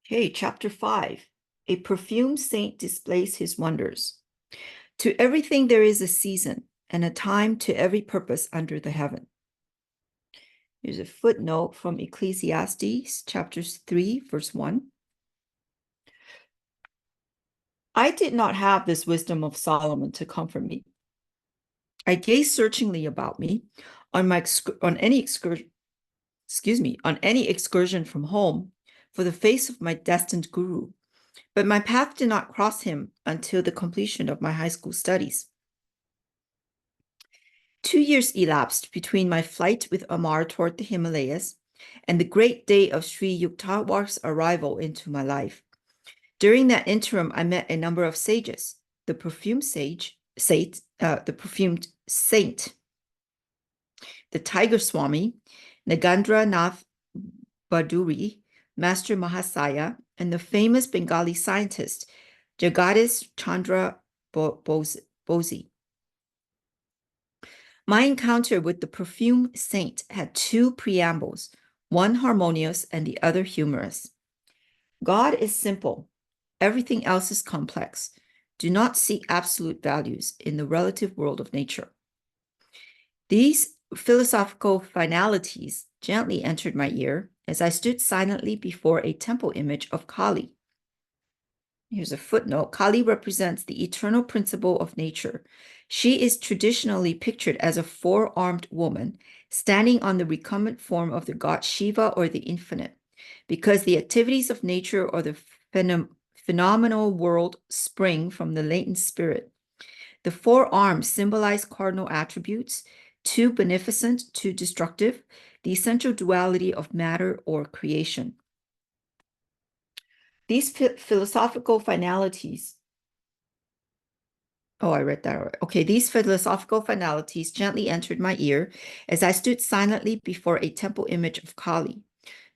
Okay, chapter 5. A perfumed saint displays his wonders. To everything there is a season, and a time to every purpose under the heaven. Here's a footnote from Ecclesiastes, chapter 3, verse 1. I did not have this wisdom of Solomon to comfort me. I gazed searchingly about me on any excursion from home for the face of my destined guru, but my path did not cross him until the completion of my high school studies. 2 years elapsed between my flight with Amar toward the Himalayas and the great day of Sri Yukteswar's arrival into my life. During that interim, I met a number of sages, the perfumed saint, the Tiger Swami, Nagandra Nath Baduri, Master Mahasaya, and the famous Bengali scientist Jagadish Chandra Bose. My encounter with the perfume saint had two preambles, one harmonious and the other humorous. God is simple. Everything else is complex. Do not seek absolute values in the relative world of nature. These philosophical finalities gently entered my ear as I stood silently before a temple image of Kali. Here's a footnote. Kali represents the eternal principle of nature. She is traditionally pictured as a four-armed woman standing on the recumbent form of the god Shiva or the infinite, because the activities of nature or the phenomenal world spring from the latent spirit. The four arms symbolize cardinal attributes, two beneficent, two destructive, the essential duality of matter or creation. These philosophical finalities, I read that already. Okay, these philosophical finalities gently entered my ear as I stood silently before a temple image of Kali.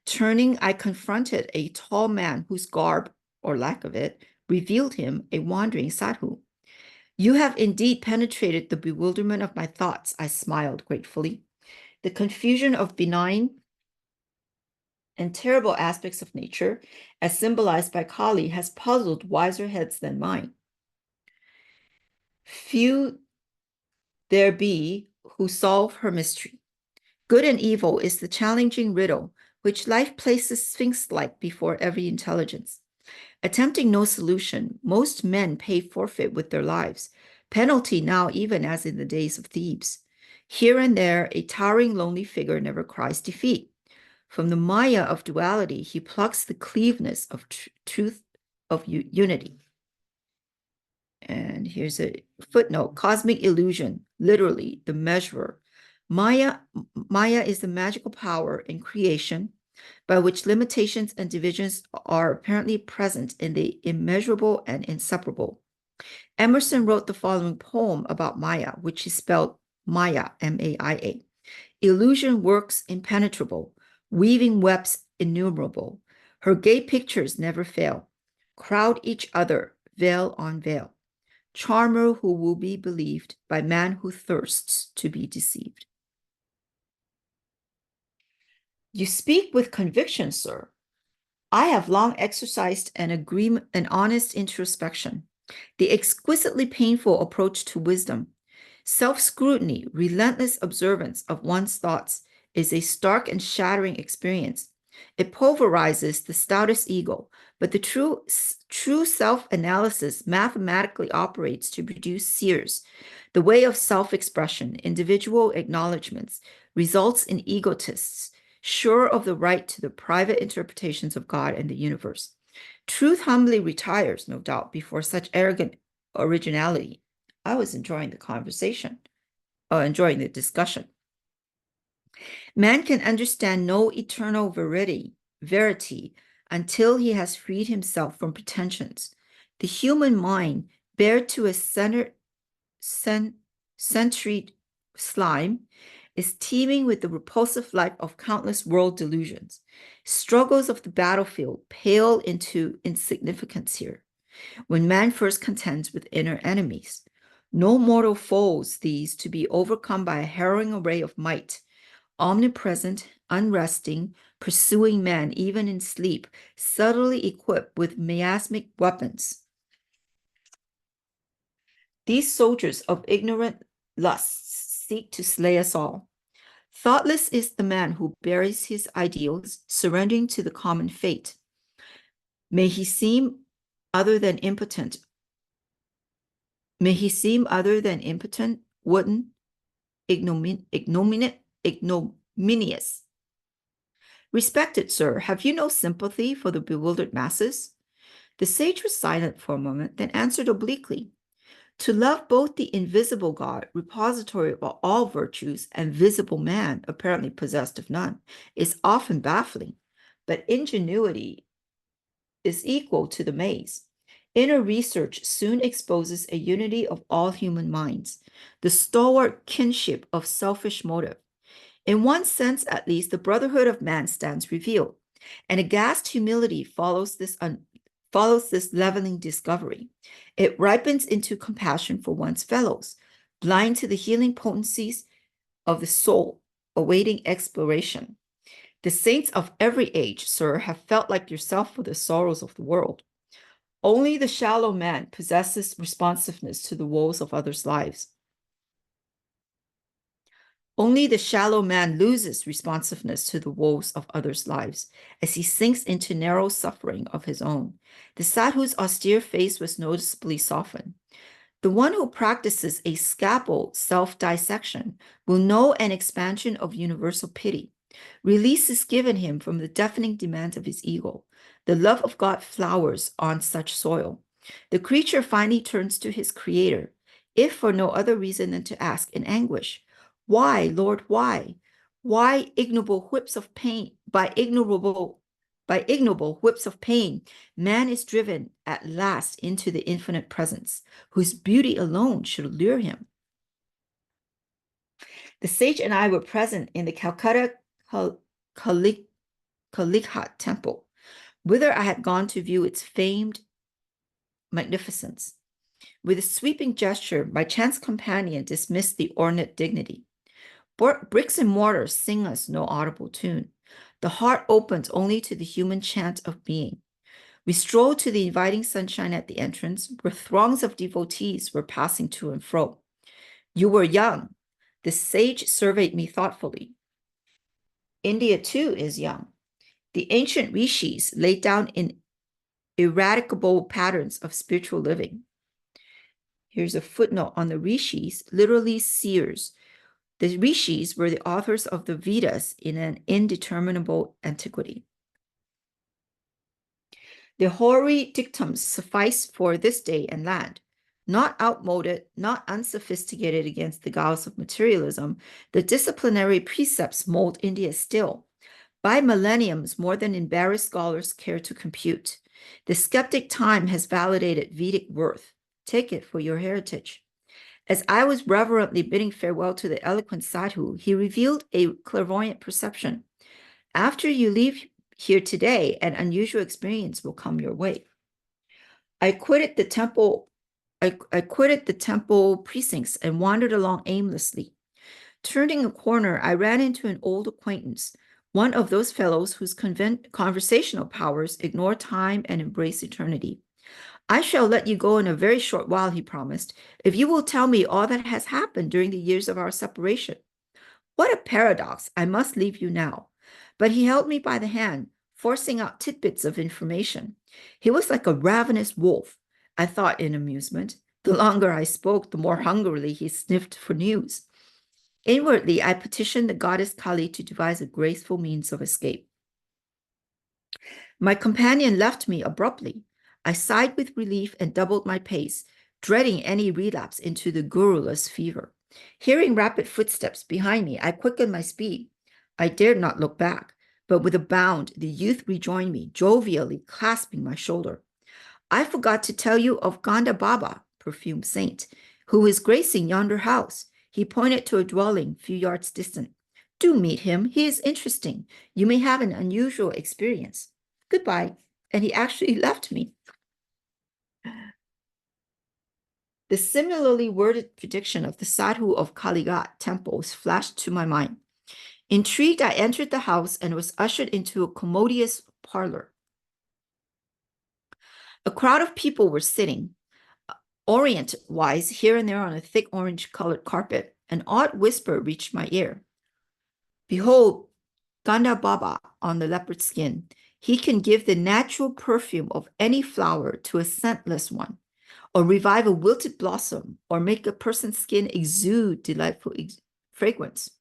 Turning, I confronted a tall man whose garb, or lack of it, revealed him a wandering sadhu. You have indeed penetrated the bewilderment of my thoughts, I smiled gratefully. The confusion of benign and terrible aspects of nature, as symbolized by Kali, has puzzled wiser heads than mine. Few there be who solve her mystery. Good and evil is the challenging riddle which life places sphinx-like before every intelligence. Attempting no solution, most men pay forfeit with their lives, penalty now even as in the days of Thebes. Here and there, a towering lonely figure never cries defeat. From the maya of duality, he plucks the cleaveness of truth of unity. And here's a footnote, cosmic illusion, literally the measurer. Maya is the magical power in creation by which limitations and divisions are apparently present in the immeasurable and inseparable. Emerson wrote the following poem about Maya, which is spelled Maya, M-A-I-A. Illusion works impenetrable, weaving webs innumerable. Her gay pictures never fail, crowd each other, veil on veil. Charmer who will be believed by man who thirsts to be deceived. You speak with conviction, sir. I have long exercised an honest introspection, the exquisitely painful approach to wisdom. Self-scrutiny, relentless observance of one's thoughts is a stark and shattering experience. It pulverizes the stoutest ego, but the true self-analysis mathematically operates to produce seers. The way of self-expression, individual acknowledgments, results in egotists, sure of the right to the private interpretations of God and the universe. Truth humbly retires, no doubt, before such arrogant originality. I was enjoying the conversation, enjoying the discussion. Man can understand no eternal verity until he has freed himself from pretensions. The human mind, bare to a century slime, is teeming with the repulsive life of countless world delusions. Struggles of the battlefield pale into insignificance here. When man first contends with inner enemies, no mortal foes these to be overcome by a harrowing array of might, omnipresent, unresting, pursuing man even in sleep, subtly equipped with miasmic weapons. These soldiers of ignorant lusts seek to slay us all. Thoughtless is the man who buries his ideals, surrendering to the common fate. May he seem other than impotent. May he seem other than impotent, wooden, ignominious. Respected sir, have you no sympathy for the bewildered masses? The sage was silent for a moment, then answered obliquely. To love both the invisible God, repository of all virtues, and visible man, apparently possessed of none, is often baffling, but ingenuity is equal to the maze. Inner research soon exposes a unity of all human minds, the stalwart kinship of selfish motive. In one sense, at least, the brotherhood of man stands revealed, and aghast humility follows this leveling discovery. It ripens into compassion for one's fellows, blind to the healing potencies of the soul, awaiting exploration. The saints of every age, sir, have felt like yourself for the sorrows of the world. Only the shallow man possesses responsiveness to the woes of others' lives. Only the shallow man loses responsiveness to the woes of others' lives as he sinks into narrow suffering of his own. The sadhu's austere face was noticeably softened. The one who practices a scalpel self-dissection will know an expansion of universal pity. Release is given him from the deafening demands of his ego. The love of God flowers on such soil. The creature finally turns to his creator, if for no other reason than to ask in anguish, why, Lord, why? Why ignoble whips of pain, by ignoble whips of pain, man is driven at last into the infinite presence, whose beauty alone should allure him. The sage and I were present in the Calcutta Kalighat temple, whither I had gone to view its famed magnificence. With a sweeping gesture, my chance companion dismissed the ornate dignity. Bricks and mortar sing us no audible tune. The heart opens only to the human chant of being. We strolled to the inviting sunshine at the entrance, where throngs of devotees were passing to and fro. You were young. The sage surveyed me thoughtfully. India, too, is young. The ancient rishis laid down ineradicable patterns of spiritual living. Here's a footnote on the rishis, literally seers. The rishis were the authors of the Vedas in an indeterminable antiquity. The hoary dictums suffice for this day and land. Not outmoded, not unsophisticated against the guise of materialism, the disciplinary precepts mold India still. By millenniums, more than embarrassed scholars care to compute. The skeptic time has validated Vedic worth. Take it for your heritage. As I was reverently bidding farewell to the eloquent sadhu, he revealed a clairvoyant perception. After you leave here today, an unusual experience will come your way. I quitted the temple precincts and wandered along aimlessly. Turning a corner, I ran into an old acquaintance, one of those fellows whose conversational powers ignore time and embrace eternity. I shall let you go in a very short while, he promised, if you will tell me all that has happened during the years of our separation. What a paradox! I must leave you now. But he held me by the hand, forcing out tidbits of information. He was like a ravenous wolf, I thought in amusement. The longer I spoke, the more hungrily he sniffed for news. Inwardly, I petitioned the goddess Kali to devise a graceful means of escape. My companion left me abruptly. I sighed with relief and doubled my pace, dreading any relapse into the gurulous fever. Hearing rapid footsteps behind me, I quickened my speed. I dared not look back, but with a bound, the youth rejoined me, jovially clasping my shoulder. I forgot to tell you of Ganda Baba, perfumed saint, who is gracing yonder house. He pointed to a dwelling a few yards distant. Do meet him. He is interesting. You may have an unusual experience. Goodbye. And he actually left me. The similarly worded prediction of the sadhu of Kalighat temples flashed to my mind. Intrigued, I entered the house and was ushered into a commodious parlor. A crowd of people were sitting, orient-wise, here and there on a thick orange-colored carpet. An odd whisper reached my ear. Behold, Ganda Baba on the leopard skin. He can give the natural perfume of any flower to a scentless one, or revive a wilted blossom, or make a person's skin exude delightful fragrance.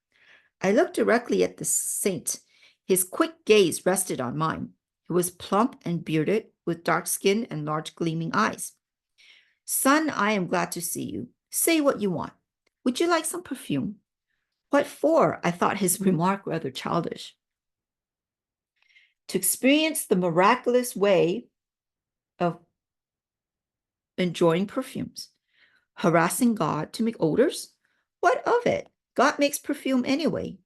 I looked directly at the saint. His quick gaze rested on mine. He was plump and bearded, with dark skin and large gleaming eyes. Son, I am glad to see you. Say what you want. Would you like some perfume? What for? I thought his remark rather childish. To experience the miraculous way of enjoying perfumes. Harassing God to make odors? What of it? God makes perfume anyway.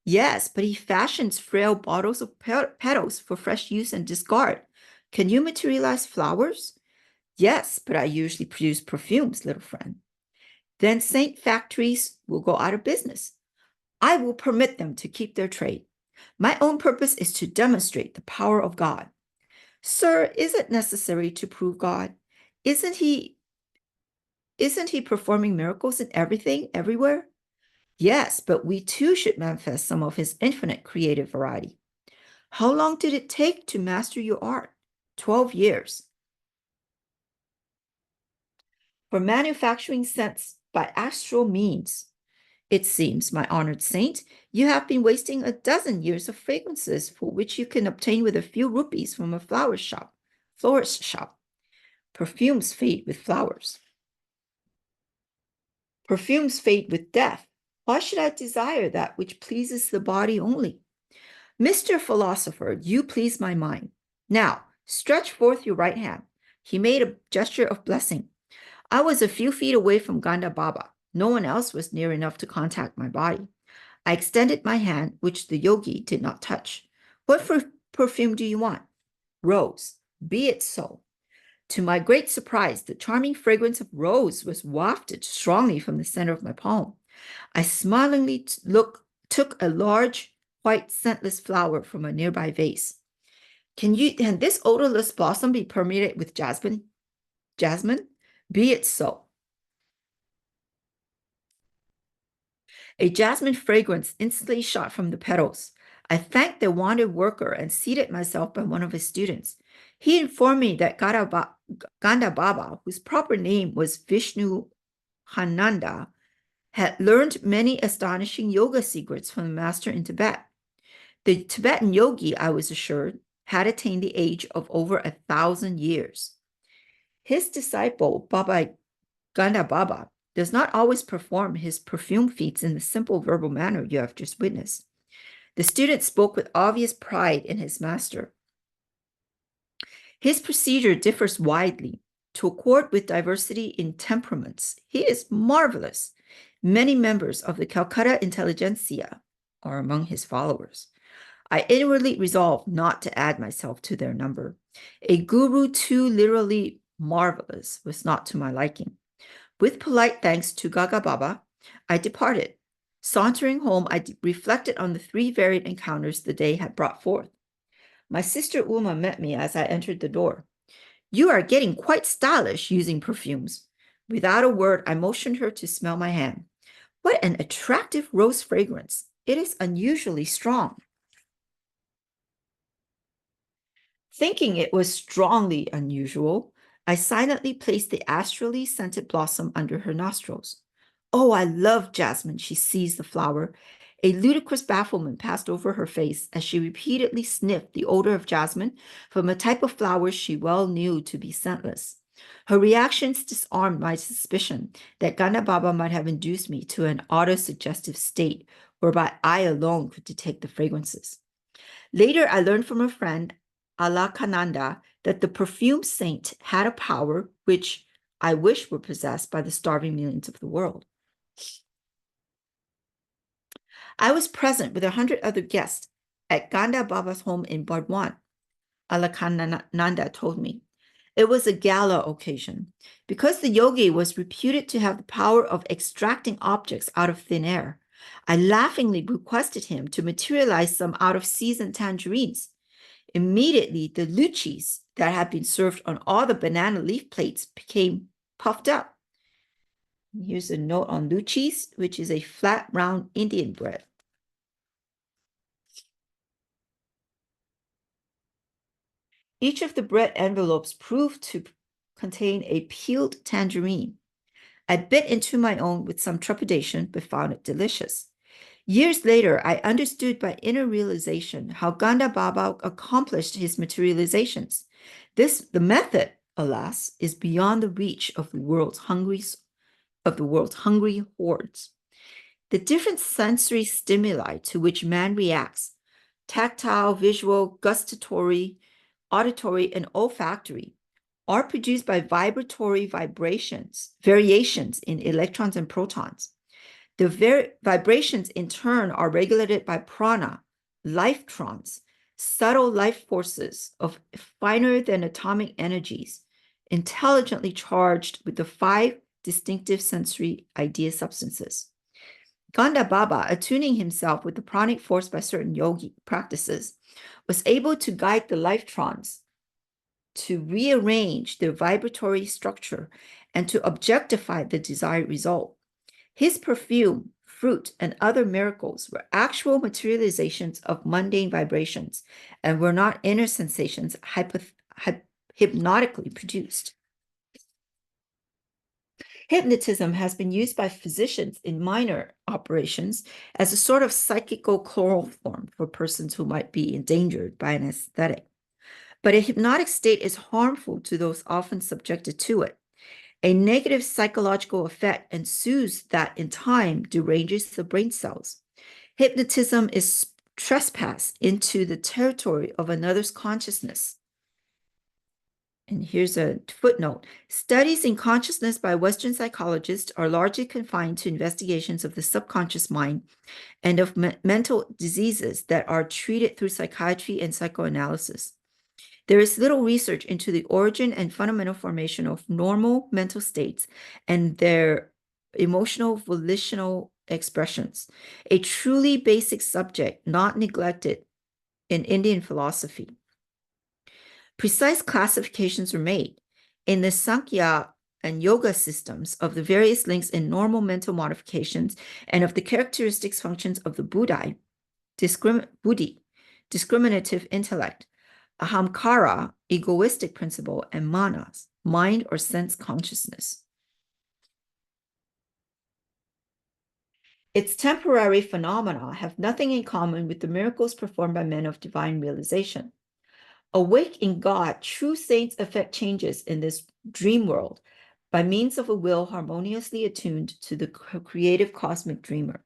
Yes, but he fashions frail bottles of petals for fresh use and discard. Can you materialize flowers? Yes, but I usually produce perfumes, little friend. Then saint factories will go out of business. I will permit them to keep their trade. My own purpose is to demonstrate the power of God. Sir, is it necessary to prove God? Isn't he performing miracles in everything, everywhere? Yes, but we too should manifest some of his infinite creative variety. How long did it take to master your art? 12 years. For manufacturing scents by astral means, it seems, my honored saint, you have been wasting a dozen years of fragrances for which you can obtain with a few rupees from a florist shop. Perfumes fade with flowers. Perfumes fade with death. Why should I desire that which pleases the body only? Mr. Philosopher, you please my mind. Now, stretch forth your right hand. He made a gesture of blessing. I was a few feet away from Ganda Baba. No one else was near enough to contact my body. I extended my hand, which the yogi did not touch. What perfume do you want? Rose. Be it so. To my great surprise, the charming fragrance of rose was wafted strongly from the center of my palm. I smilingly took a large, white, scentless flower from a nearby vase. Can this odorless blossom be permeated with jasmine? Jasmine? Be it so. A jasmine fragrance instantly shot from the petals. I thanked the wanted worker and seated myself by one of his students. He informed me that Ganda Baba, whose proper name was Vishnu Hananda, had learned many astonishing yoga secrets from the master in Tibet. The Tibetan yogi, I was assured, had attained the age of over 1,000 years. His disciple, Ganda Baba, does not always perform his perfume feats in the simple verbal manner you have just witnessed. The student spoke with obvious pride in his master. His procedure differs widely to accord with diversity in temperaments. He is marvelous. Many members of the Calcutta intelligentsia are among his followers. I inwardly resolved not to add myself to their number. A guru too literally marvelous was not to my liking. With polite thanks to Gaga Baba, I departed. Sauntering home, I reflected on the 3 varied encounters the day had brought forth. My sister Uma met me as I entered the door. You are getting quite stylish using perfumes. Without a word, I motioned her to smell my hand. What an attractive rose fragrance. It is unusually strong. Thinking it was strongly unusual, I silently placed the astrally scented blossom under her nostrils. Oh, I love jasmine, she seized the flower. A ludicrous bafflement passed over her face as she repeatedly sniffed the odor of jasmine from a type of flowers she well knew to be scentless. Her reactions disarmed my suspicion that Ganda Baba might have induced me to an autosuggestive state whereby I alone could detect the fragrances. Later, I learned from a friend, Alakananda, that the perfume saint had a power which I wish were possessed by the starving millions of the world. I was present with 100 other guests at Ganda Baba's home in Bardwan, Alakananda told me. It was a gala occasion. Because the yogi was reputed to have the power of extracting objects out of thin air, I laughingly requested him to materialize some out-of-season tangerines. Immediately, the luchis that had been served on all the banana leaf plates became puffed up. Here's a note on luchis, which is a flat, round Indian bread. Each of the bread envelopes proved to contain a peeled tangerine. I bit into my own with some trepidation, but found it delicious. Years later, I understood by inner realization how Ganda Baba accomplished his materializations. The method, alas, is beyond the reach of the world's hungry hordes. The different sensory stimuli to which man reacts, tactile, visual, gustatory, auditory, and olfactory, are produced by vibratory variations in electrons and protons. The vibrations in turn are regulated by prana, lifetrons, subtle life forces of finer than atomic energies, intelligently charged with the 5 distinctive sensory idea substances. Ganda Baba, attuning himself with the pranic force by certain yogi practices, was able to guide the lifetrons to rearrange their vibratory structure and to objectify the desired result. His perfume, fruit, and other miracles were actual materializations of mundane vibrations and were not inner sensations hypnotically produced. Hypnotism has been used by physicians in minor operations as a sort of psychical chloroform for persons who might be endangered by an anesthetic. But a hypnotic state is harmful to those often subjected to it. A negative psychological effect ensues that in time deranges the brain cells. Hypnotism is trespass into the territory of another's consciousness. And here's a footnote. Studies in consciousness by Western psychologists are largely confined to investigations of the subconscious mind and of mental diseases that are treated through psychiatry and psychoanalysis. There is little research into the origin and fundamental formation of normal mental states and their emotional volitional expressions, a truly basic subject not neglected in Indian philosophy. Precise classifications are made in the Sankhya and Yoga systems of the various links in normal mental modifications and of the characteristics functions of the buddhi, discriminative intellect, ahamkara, egoistic principle, and manas, mind or sense consciousness. Its temporary phenomena have nothing in common with the miracles performed by men of divine realization. Awake in God, true saints effect changes in this dream world by means of a will harmoniously attuned to the creative cosmic dreamer.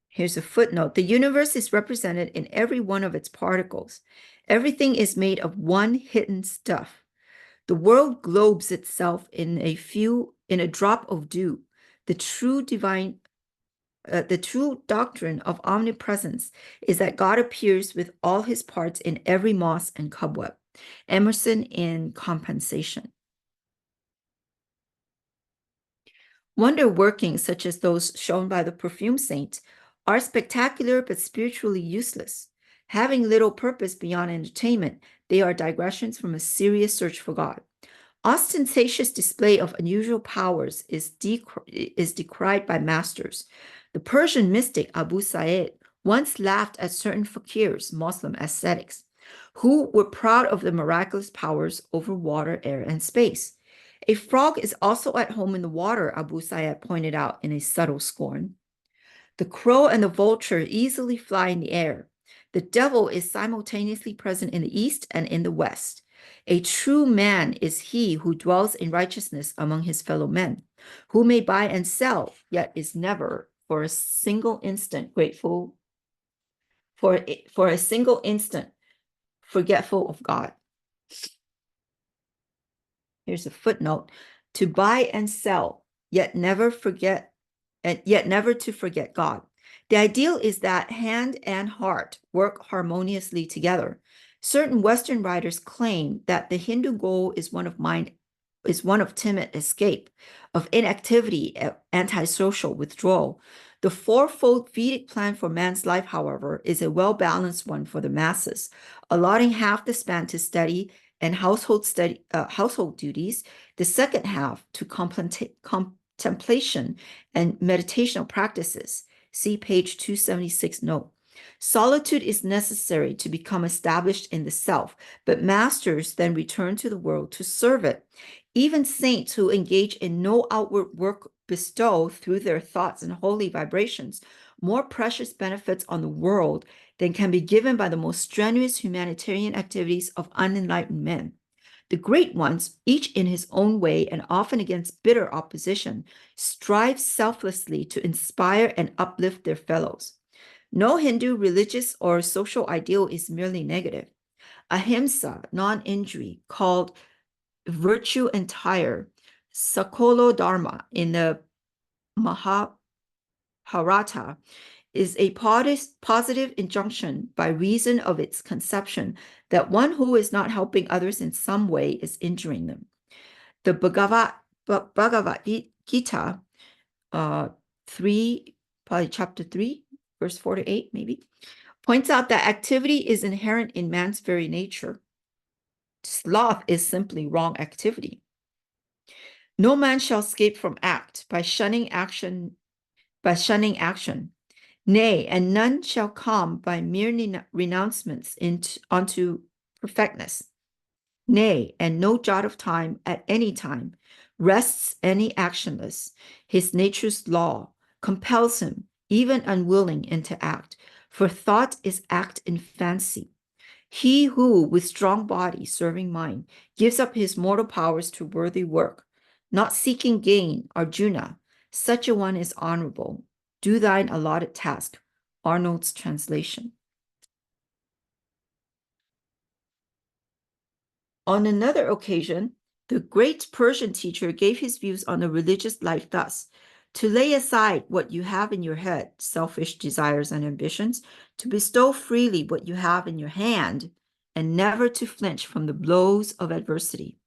Here's a footnote. The universe is represented in every one of its particles. Everything is made of one hidden stuff. The world globes itself in a drop of dew. The true doctrine of omnipresence is that God appears with all his parts in every moss and cobweb. Emerson in Compensation. Wonder workings such as those shown by the perfume saint are spectacular but spiritually useless. Having little purpose beyond entertainment, they are digressions from a serious search for God. Ostentatious display of unusual powers is decried by masters. The Persian mystic Abu Sa'id once laughed at certain fakirs, Muslim ascetics, who were proud of the miraculous powers over water, air, and space. A frog is also at home in the water, Abu Sa'id pointed out in a subtle scorn. The crow and the vulture easily fly in the air. The devil is simultaneously present in the east and in the west. A true man is he who dwells in righteousness among his fellow men, who may buy and sell, yet is never for a single instant grateful, for a single instant forgetful of God. Here's a footnote. To buy and sell, yet never to forget God. The ideal is that hand and heart work harmoniously together. Certain Western writers claim that the Hindu goal is one of mind is one of timid escape, of inactivity, antisocial withdrawal. The fourfold Vedic plan for man's life, however, is a well-balanced one for the masses, allotting half the span to study and household duties, the second half to contemplation and meditational practices. See page 276 note. Solitude is necessary to become established in the self, but masters then return to the world to serve it. Even saints who engage in no outward work bestow, through their thoughts and holy vibrations, more precious benefits on the world than can be given by the most strenuous humanitarian activities of unenlightened men. The great ones, each in his own way and often against bitter opposition, strive selflessly to inspire and uplift their fellows. No Hindu religious or social ideal is merely negative. Ahimsa, non-injury, called virtue entire, Sakolo Dharma in the Mahabharata, is a positive injunction by reason of its conception that one who is not helping others in some way is injuring them. The Bhagavad Gita, chapter 3, verse 4 to 8, maybe, points out that activity is inherent in man's very nature. Sloth is simply wrong activity. No man shall escape from act by shunning action. Nay, and none shall come by mere renouncements unto perfectness. Nay, and no jot of time at any time rests any actionless. His nature's law compels him, even unwilling, into act, for thought is act in fancy. He who, with strong body serving mind, gives up his mortal powers to worthy work, not seeking gain, Arjuna, such a one is honorable. Do thine allotted task. Arnold's translation. On another occasion, the great Persian teacher gave his views on the religious life thus: to lay aside what you have in your head, selfish desires and ambitions, to bestow freely what you have in your hand, and never to flinch from the blows of adversity.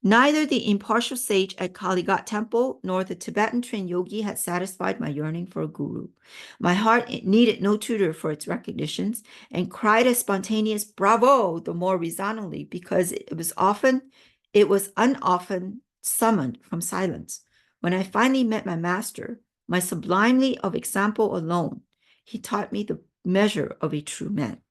Neither the impartial sage at Kaligat temple nor the Tibetan-trained yogi had satisfied my yearning for a guru. My heart needed no tutor for its recognitions and cried a spontaneous bravo the more resoundingly because it was unoften summoned from silence. When I finally met my master, my sublimely of example alone, he taught me the measure of a true man.